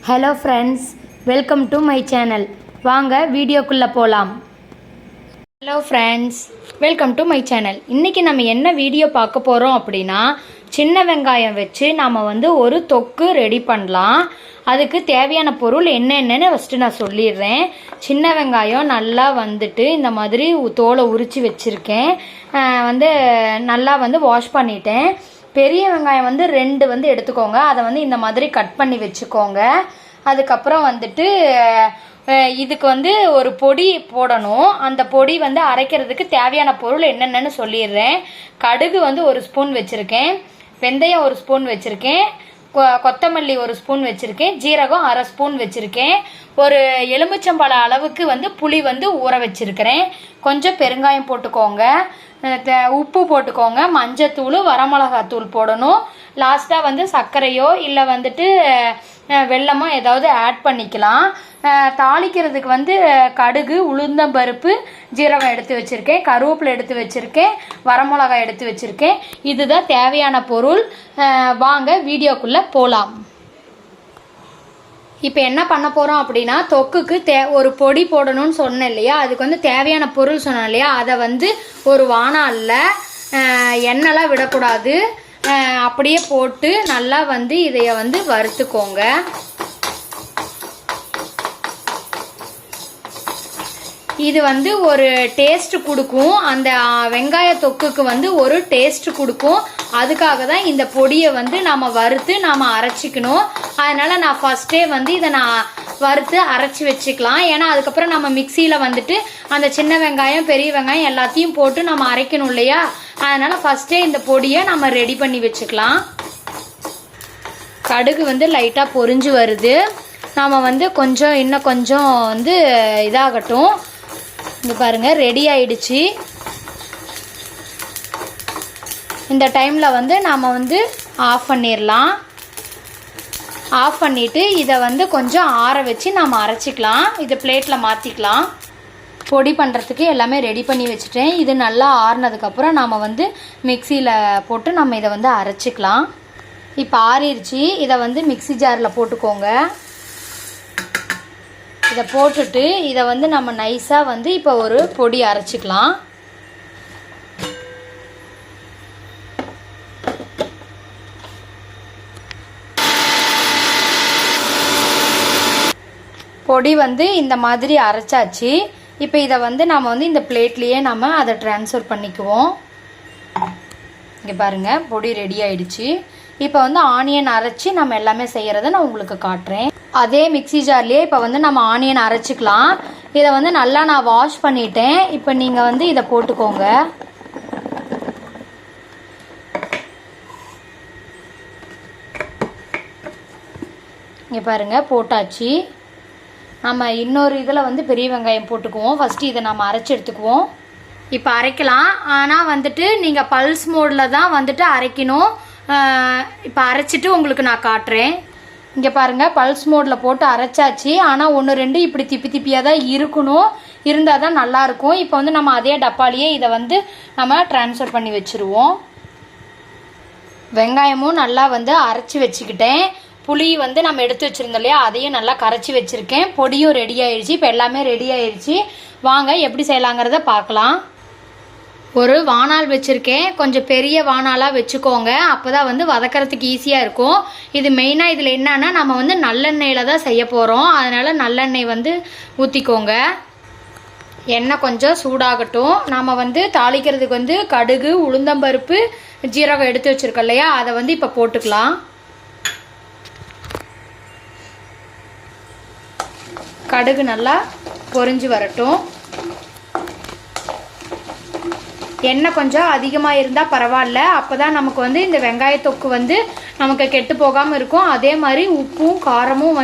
Hello friends, welcome to my channel. வாங்க வீடியோக்குள்ளே போகலாம். Hello friends, welcome to my channel. இன்றைக்கி நம்ம என்ன வீடியோ பார்க்க போகிறோம் அப்படின்னா, சின்ன வெங்காயம் வச்சு நாம் ஒரு தொக்கு ரெடி பண்ணலாம். அதுக்கு தேவையான பொருள் என்னென்னு ஃபஸ்ட்டு நான் சொல்லிடுறேன். சின்ன வெங்காயம் நல்லா இந்த மாதிரி தோலை உரித்து வச்சுருக்கேன். நல்லா வாஷ் பண்ணிட்டேன். பெரிய வெங்காயம் 2 எடுத்துக்கோங்க. அதை இந்த மாதிரி கட் பண்ணி வச்சுக்கோங்க. அதுக்கப்புறம் இதுக்கு ஒரு பொடி போடணும். அந்த பொடி அரைக்கிறதுக்கு தேவையான பொருள் என்னென்னு சொல்லிடுறேன். கடுகு 1 ஸ்பூன் வச்சுருக்கேன், வெந்தயம் 1 ஸ்பூன் வச்சுருக்கேன், கொத்தமல்லி 1 ஸ்பூன் வச்சுருக்கேன், ஜீரகம் 1/2 ஸ்பூன் வச்சுருக்கேன், ஒரு எலுமிச்சம்பழ அளவுக்கு புளி ஊற வச்சுருக்கிறேன். கொஞ்சம் பெருங்காயம் போட்டுக்கோங்க, உப்பு போட்டுக்கோங்க, மஞ்சத்தூள், வரமிளகாத்தூள் போடணும். லாஸ்ட்டாக சர்க்கரையோ இல்லை வெல்லமோ ஏதாவது ஆட் பண்ணிக்கலாம். தாளிக்கிறதுக்கு கடுகு, உளுந்தம்பருப்பு, ஜீரகம் எடுத்து வச்சுருக்கேன், கருவேப்பிலை எடுத்து வச்சுருக்கேன், வரமிளகாய் எடுத்து வச்சுருக்கேன். இதுதான் தேவையான பொருள். வாங்க வீடியோக்குள்ளே போகலாம். இப்போ என்ன பண்ண போகிறோம் அப்படின்னா, தொக்குக்கு ஒரு பொடி போடணும்னு சொன்னேன் இல்லையா, அதுக்கு தேவையான பொருள் சொன்னேன் இல்லையா, அதை ஒரு வாணலில் எண்ணெய்லாம் விடக்கூடாது, அப்படியே போட்டு நல்லா இதைய வறுத்துக்கோங்க. இது ஒரு டேஸ்ட் கொடுக்கும். அந்த வெங்காய தொக்குக்கு ஒரு டேஸ்ட் கொடுக்கும். அதுக்காக தான் இந்த பொடியை நாம் வறுத்து நாம் அரைச்சிக்கணும். அதனால் நான் ஃபஸ்ட்டே இதை நான் வறுத்து அரைச்சி வச்சுக்கலாம். ஏன்னா அதுக்கப்புறம் நம்ம மிக்சியில் அந்த சின்ன வெங்காயம், பெரிய வெங்காயம் எல்லாத்தையும் போட்டு நம்ம அரைக்கணும் இல்லையா. அதனால் ஃபஸ்ட்டே இந்த பொடியை நம்ம ரெடி பண்ணி வச்சுக்கலாம். கடுகு லைட்டாக பொரிஞ்சு வருது. நாம் இன்னும் கொஞ்சம் இதாகட்டும். இங்கே பாருங்கள், ரெடி ஆயிடுச்சு. இந்த டைமில் நாம் ஆஃப் பண்ணிடலாம். ஆஃப் பண்ணிவிட்டு இதை கொஞ்சம் ஆற வச்சு நாம் அரைச்சிக்கலாம். இதை பிளேட்டில் மாற்றிக்கலாம். பொடி பண்ணுறதுக்கு எல்லாமே ரெடி பண்ணி வச்சுட்டேன். இது நல்லா ஆறுனதுக்கப்புறம் நாம் மிக்சியில் போட்டு நம்ம இதை அரைச்சிக்கலாம். இப்போ ஆறிடுச்சு. இதை மிக்சி ஜாரில் போட்டுக்கோங்க. இதை போட்டுட்டு இதை நம்ம நைஸாக இப்போ ஒரு பொடி அரைச்சிக்கலாம். பொடி இந்த மாதிரி அரைச்சாச்சு. இப்போ இதை நம்ம இந்த பிளேட்லேயே நம்ம அதை ட்ரான்ஸ்ஃபர் பண்ணிக்குவோம். இங்கே பாருங்கள், பொடி ரெடி ஆயிடுச்சு. இப்போ ஆனியன் அரைச்சி நம்ம எல்லாமே செய்கிறத நான் உங்களுக்கு காட்டுறேன். அதே மிக்சி ஜார்லேயே இப்போ நம்ம ஆனியன் அரைச்சிக்கலாம். இதை நல்லா நான் வாஷ் பண்ணிட்டேன். இப்போ நீங்கள் இதை போட்டுக்கோங்க. இங்கே பாருங்கள், போட்டாச்சு. நம்ம இன்னொரு இதில் பெரிய வெங்காயம் போட்டுக்குவோம். ஃபஸ்ட்டு இதை நம்ம அரைச்சி எடுத்துக்குவோம். இப்போ அரைக்கலாம். ஆனால் நீங்கள் பல்ஸ் மோடில் தான் அரைக்கணும். இப்போ அரைச்சிட்டு உங்களுக்கு நான் காட்டுறேன். இங்கே பாருங்கள், பல்ஸ் மோடில் போட்டு அரைச்சாச்சு. ஆனால் 1-2 இப்படி திப்பி திப்பியாக தான் இருக்கணும். இருந்தால் தான் நல்லாயிருக்கும். இப்போ நம்ம அதே டப்பாலேயே இதை நம்ம ட்ரான்ஸ்ஃபர் பண்ணி வச்சுருவோம். வெங்காயமும் நல்லா அரைச்சி வச்சுக்கிட்டேன். புளி நம்ம எடுத்து வச்சுருந்தோம் இல்லையா, அதையும் நல்லா கரைச்சி வச்சுருக்கேன். பொடியும் ரெடி ஆயிடுச்சு. இப்போ எல்லாமே ரெடி ஆயிடுச்சு. வாங்க எப்படி செய்யலாங்கிறத பார்க்கலாம். ஒரு வாணல் வச்சுருக்கேன். கொஞ்சம் பெரிய வாணலாக வச்சுக்கோங்க. அப்போ தான் வதக்கிறதுக்கு ஈஸியாக இருக்கும். இது மெயினாக இதில் என்னன்னா, நம்ம நல்லெண்ணெயில் தான் செய்ய போகிறோம். அதனால் நல்லெண்ணெய் ஊற்றிக்கோங்க. எண்ணெய் கொஞ்சம் சூடாகட்டும். நாம் தாளிக்கிறதுக்கு கடுகு, உளுந்தம்பருப்பு, ஜீரகம் எடுத்து வச்சுருக்கோம் இல்லையா, அதை இப்போ போட்டுக்கலாம். கடுகு நல்லா பொரிஞ்சு வரட்டும். எண்ணெய் கொஞ்சம் அதிகமாக இருந்தால் பரவாயில்ல. அப்போ தான் நமக்கு இந்த வெங்காய தொக்கு நமக்கு கெட்டு போகாமல் இருக்கும். அதே மாதிரி உப்பும் காரமும்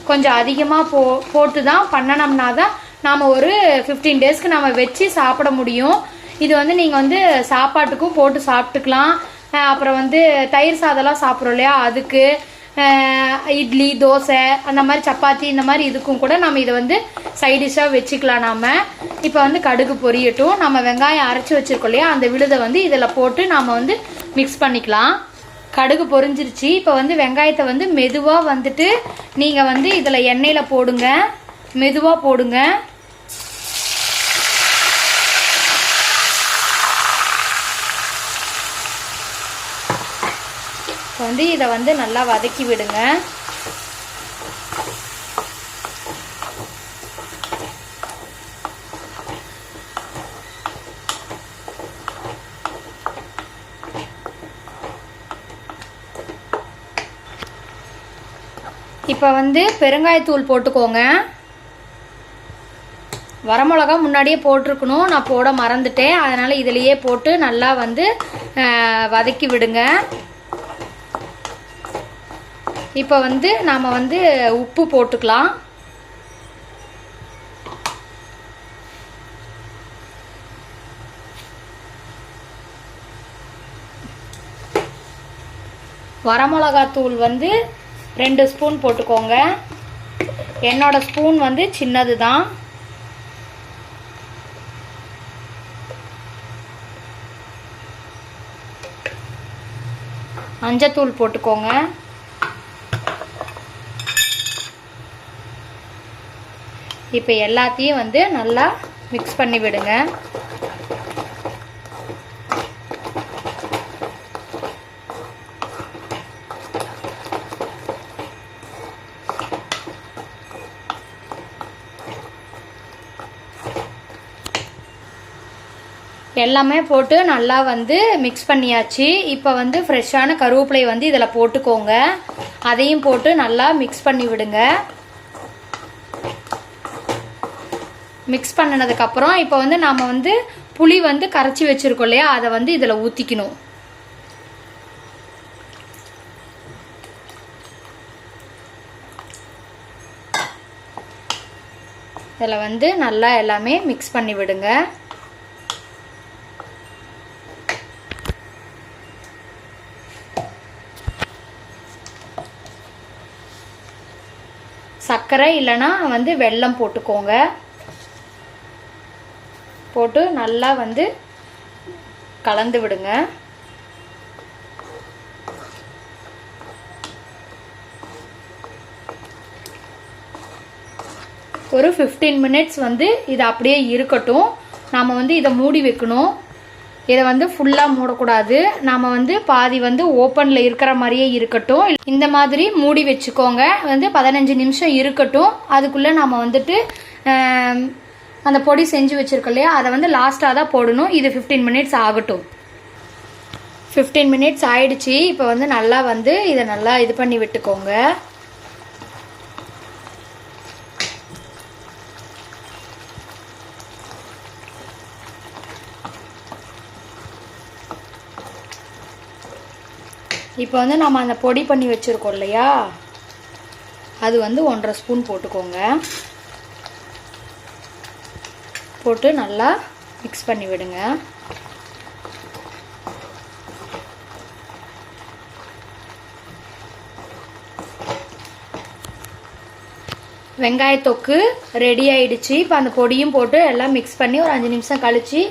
கொஞ்சம் அதிகமாக போட்டு தான் பண்ணணும்னா தான் நாம் ஒரு 15 டேஸ்க்கு நம்ம வச்சு சாப்பிட முடியும். இது நீங்கள் சாப்பாட்டுக்கும் போட்டு சாப்பிட்டுக்கலாம். அப்புறம் தயிர் சாதம்லாம் சாப்பிட்றோம் இல்லையா, அதுக்கு இட்லி, தோசை, அந்த மாதிரி சப்பாத்தி, இந்த மாதிரி இதுக்கும் கூட நம்ம இதை சைட் டிஷ்ஷாக வச்சுக்கலாம். நாம் இப்போ கடுகு பொரியட்டும். நம்ம வெங்காயம் அரைச்சி வச்சுருக்கோம் இல்லையா, அந்த விழுதை இதில் போட்டு நாம் மிக்ஸ் பண்ணிக்கலாம். கடுகு பொரிஞ்சிருச்சு. இப்போ வந்து வெங்காயத்தை வந்து மெதுவாக வந்துட்டு நீங்கள் வந்து இதில் எண்ணெயில் போடுங்க, மெதுவாக போடுங்க. இப்போ வந்து இதை வந்து நல்லா வதக்கி விடுங்க. இப்போ வந்து பெருங்காயத்தூள் போட்டுக்கோங்க. வரமிளகா முன்னாடியே போட்டிருக்கணும், நான் போட மறந்துட்டேன். அதனால் இதிலையே போட்டு நல்லா வந்து வதக்கி விடுங்க. இப்போ வந்து நாம் வந்து உப்பு போட்டுக்கலாம். வரமிளகாத்தூள் வந்து 2 ஸ்பூன் போட்டுக்கோங்க. என்னோட ஸ்பூன் வந்து சின்னது தான். மஞ்சத்தூள் போட்டுக்கோங்க. இப்போ எல்லாத்தையும் வந்து நல்லா மிக்ஸ் பண்ணி விடுங்க. எல்லாமே போட்டு நல்லா வந்து மிக்ஸ் பண்ணியாச்சு. இப்போ வந்து ஃப்ரெஷ்ஷான கருவேப்பிலை வந்து இதில் போட்டுக்கோங்க. அதையும் போட்டு நல்லா மிக்ஸ் பண்ணி விடுங்க. மிக்ஸ் பண்ணினதுக்கப்புறம் இப்போ வந்து நாம் வந்து புளி வந்து கரைச்சி வச்சுருக்கோம் இல்லையா, அதை வந்து இதில் ஊற்றிக்கணும். இதில் வந்து நல்லா எல்லாமே மிக்ஸ் பண்ணி விடுங்க. சர்க்கரை இல்லைன்னா வந்து வெல்லம் போட்டுக்கோங்க. போட்டு நல்லா வந்து கலந்து விடுங்க. ஒரு 15 மினிட்ஸ் வந்து இது அப்படியே இருக்கட்டும். நாம் வந்து இதை மூடி வைக்கணும். இதை வந்து ஃபுல்லாக மூடக்கூடாது. நாம் வந்து பாதி வந்து ஓப்பனில் இருக்கிற மாதிரியே இருக்கட்டும். இந்த மாதிரி மூடி வச்சுக்கோங்க. வந்து 15 நிமிஷம் இருக்கட்டும். அதுக்குள்ளே நாம் வந்துட்டு அந்த பொடி செஞ்சு வச்சுருக்கோம் இல்லையா, அதை வந்து லாஸ்ட்டாக தான் போடணும். இது 15 மினிட்ஸ் ஆகட்டும். 15 மினிட்ஸ் ஆயிடுச்சு. இப்போ வந்து நல்லா வந்து இதை நல்லா இது பண்ணி விட்டுக்கோங்க. இப்போ வந்து நம்ம அந்த பொடி பண்ணி வச்சுருக்கோம் இல்லையா, அது வந்து 1.5 ஸ்பூன் போட்டுக்கோங்க. போட்டு நல்லா மிக்ஸ் பண்ணி விடுங்க. வெங்காயத்தொக்கு ரெடி ஆயிடுச்சு. இப்போ அந்த பொடியும் போட்டு எல்லாம் மிக்ஸ் பண்ணி ஒரு 5 நிமிஷம் கழிச்சு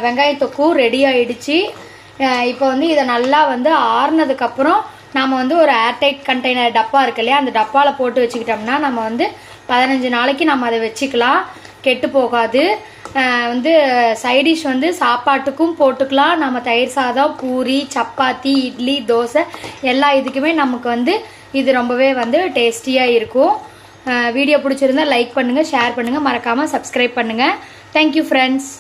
வெங்காயத்தொக்கும் ரெடி ஆயிடுச்சு. இப்போ வந்து இதை நல்லா வந்து ஆறுனதுக்கப்புறம் நாம் வந்து ஒரு ஏர்டைட் கண்டெய்னர் டப்பா இருக்கு இல்லையா, அந்த டப்பாவில் போட்டு வச்சுக்கிட்டோம்னா நம்ம வந்து 15 நாளைக்கு நம்ம அதை வச்சுக்கலாம், கெட்டு போகாது. வந்து சைடிஷ் வந்து சாப்பாட்டுக்கும் போட்டுக்கலாம். நம்ம தயிர் சாதம், பூரி, சப்பாத்தி, இட்லி, தோசை எல்லா இதுக்குமே நமக்கு வந்து இது ரொம்பவே வந்து டேஸ்டியாக இருக்கும். வீடியோ பிடிச்சிருந்தா லைக் பண்ணுங்கள், ஷேர் பண்ணுங்கள், மறக்காமல் சப்ஸ்கிரைப் பண்ணுங்கள். Thank you friends.